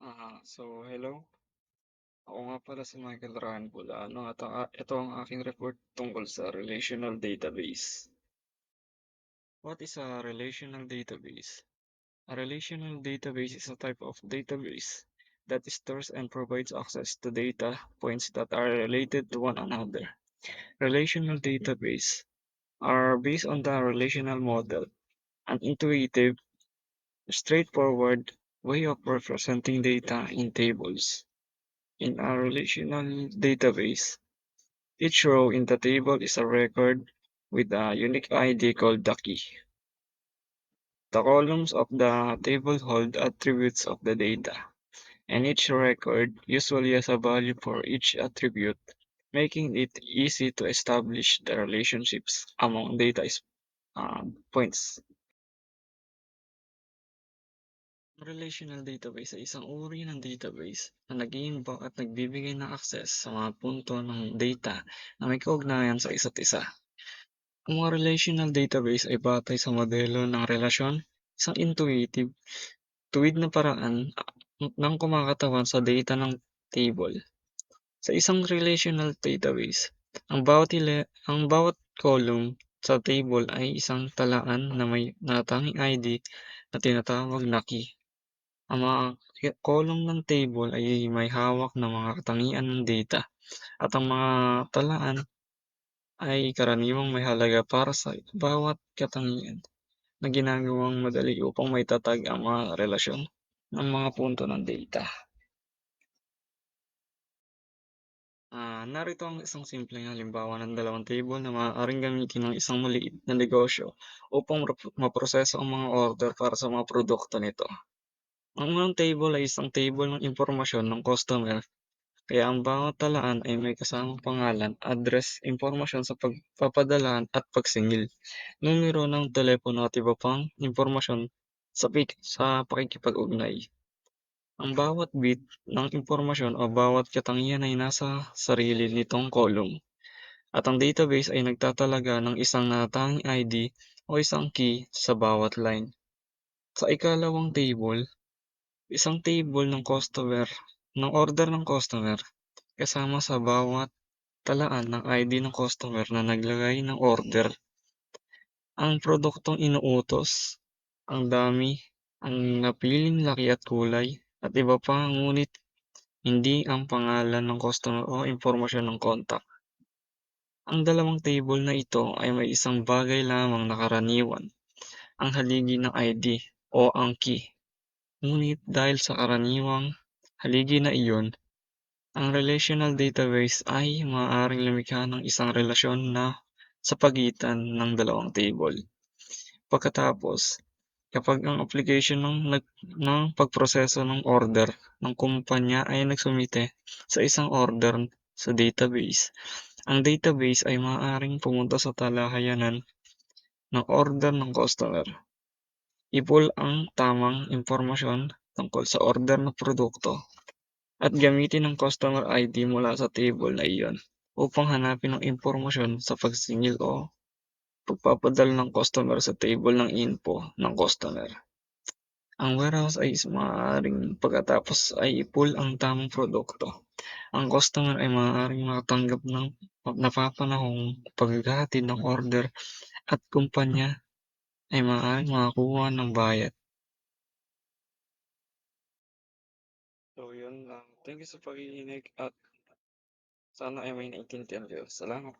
Hello. Ako nga pala si Michael Ryan Pulano at ito ang aking report tungkol sa relational database. What is a relational database? A relational database is a type of database that stores and provides access to data points that are related to one another. Relational database are based on the relational model, an intuitive, straightforward way of representing data in tables. In a relational database, each row in the table is a record with a unique ID called the key. The columns of the table hold attributes of the data, and each record usually has a value for each attribute, making it easy to establish the relationships among points. Ang relational database ay isang uri ng database na nag-iimbak at nagbibigay ng access sa mga punto ng data na may kaugnayan sa isa't isa. Ang mga relational database ay batay sa modelo ng relasyon, isang intuitive, tuwid na paraan ng kumakatawan sa data ng table. Sa isang relational database, ang bawat column sa table ay isang talaan na may natatanging ID na tinatawag na key. Ang mga column ng table ay may hawak na mga katangian ng data at ang mga talaan ay karaniwang may halaga para sa bawat katangian na ginagawang madali upang maitatag ang mga relasyon ng mga punto ng data. Narito ang isang simpleng halimbawa ng dalawang table na maaaring gamitin ng isang maliit na negosyo upang maproseso ang mga order para sa mga produkto nito. Ang unang table ay isang table ng impormasyon ng customer, kaya ang bawat talaan ay may kasamang pangalan, address, impormasyon sa pagpapadala at pagsingil, numero ng telepono at iba pang impormasyon sa pakikipag-ugnay. Ang bawat bit ng impormasyon o bawat katangian ay nasa sarili nitong column, at ang database ay nagtatalaga ng isang natatanging ID o isang key sa bawat line. Sa ikalawang table, isang table ng order ng customer, kasama sa bawat talaan ng ID ng customer na naglagay ng order, ang produktong inuutos, ang dami, ang napiling laki at kulay, at iba pa, ngunit hindi ang pangalan ng customer o impormasyon ng contact. Ang dalawang table na ito ay may isang bagay lamang na karaniwan, ang haligi ng ID o ang key. Ngunit dahil sa karaniwang haligi na iyon, ang relational database ay maaaring lumikha ng isang relasyon na sa pagitan ng dalawang table. Pagkatapos, kapag ang application ng pagproseso ng order ng kumpanya ay nagsumite sa isang order sa database, ang database ay maaaring pumunta sa talahayanan ng order ng customer, i-pull ang tamang impormasyon tungkol sa order na produkto, at gamitin ang customer ID mula sa table na iyon upang hanapin ang impormasyon sa pagsingil o pagpapadala ng customer sa table ng info ng customer. Ang warehouse ay maaaring pagkatapos ay i-pull ang tamang produkto. Ang customer ay maaaring makatanggap ng napapanahong paghahatid ng order, at kumpanya ay maaaring makakuha ng bayad. Yun lang. Thank you sa pakikinig at sana ay may naintindihan kayo. Salamat.